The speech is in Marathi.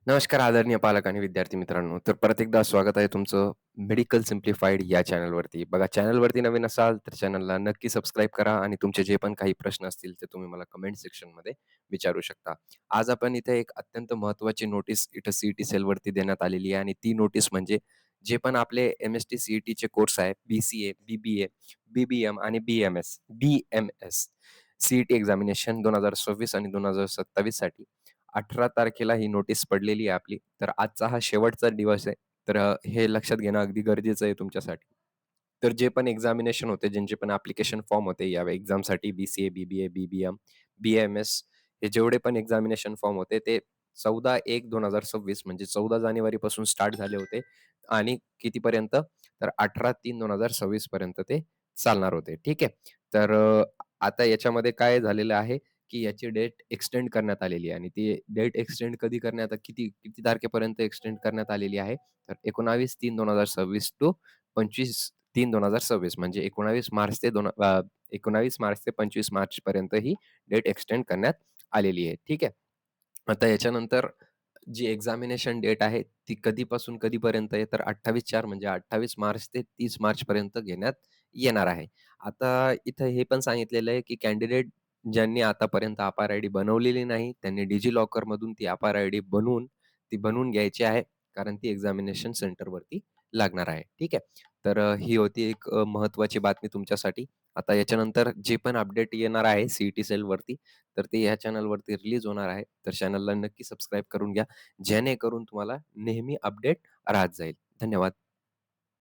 नमस्कार आदरणीय पालक आणि विद्यार्थी मित्रांनो. तर परत एकदा स्वागत आहे तुमचं मेडिकल सिम्प्लिफाईड या चॅनलवरती. बघा चॅनलवरती नवीन असाल तर चॅनलला नक्की सबस्क्राईब करा आणि तुमचे जे पण काही प्रश्न असतील ते तुम्ही मला कमेंट सेक्शनमध्ये विचारू शकता. आज आपण इथे एक अत्यंत महत्त्वाची नोटीस इथं सी-ई-टी सेलवरती देण्यात आलेली आहे आणि ती नोटीस म्हणजे जे पण आपले एम-एस-टी सी-ई-टीचे कोर्स आहे, बी-सी-ए, बी-बी-ए, बी-बी-एम आणि बी-एम-एस सी-ई-टी एक्झामिनेशन 2026 आणि 2027 साठी 18 तारखेला ही नोटीस पडलेली आहे आपली. तर आजचा हा शेवटचा दिवस आहे. तर हे लक्षात घेणं अगदी गरजेचं आहे तुमच्यासाठी. तर जे पण एक्झामिनेशन होते, ज्यांचे पण ॲप्लिकेशन फॉर्म होते या एक्झामसाठी बी-सी-ए, बी-बी-ए, बी-बी-एम, बी-एम-एस हे जेवढे पण एक्झामिनेशन फॉर्म होते ते 14/1/2026 म्हणजे 14 जानेवारीपासून स्टार्ट झाले होते आणि कितीपर्यंत? तर 18/3/2026 पर्यंत ते चालणार होते. ठीक आहे. तर आता याच्यामध्ये काय झालेलं आहे की याची डेट एक्सटेंड करण्यात आलेली आहे आणि ती डेट एक्सटेंड कधी करण्यात किती किती तारखेपर्यंत एक्सटेंड करण्यात आलेली आहे? तर 19/3/2026 टू 25/3/2026 म्हणजे 19 मार्च ते 25 मार्चपर्यंत ही डेट एक्सटेंड करण्यात आलेली आहे. ठीक आहे. आता याच्यानंतर जी एक्झामिनेशन डेट आहे, ती कधीपासून कधीपर्यंत आहे? तर 28/4 म्हणजे 28 मार्च ते 30 मार्चपर्यंत घेण्यात येणार आहे. आता इथं हे पण सांगितलेलं आहे, की कॅन्डिडेट ज्यांनी आतापर्यंत अपार आय-डी बनवलेली नाही, त्यांनी डिजिलॉकरमधून ती अपार आय-डी ती बनवून घ्यायची आहे. कारण ती एक्झामिनेशन सेंटरवरती लागणार आहे. ठीक आहे. तर ही होती एक महत्त्वाची बातमी तुमच्यासाठी. आता याच्यानंतर जे पण अपडेट येणार आहे सी-ई-टी सेलवरती, तर ते ह्या चॅनलवरती रिलीज होणार आहे. तर चॅनलला नक्की सबस्क्राईब करून घ्या, जेणेकरून तुम्हाला नेहमी अपडेट राहत जाईल. धन्यवाद.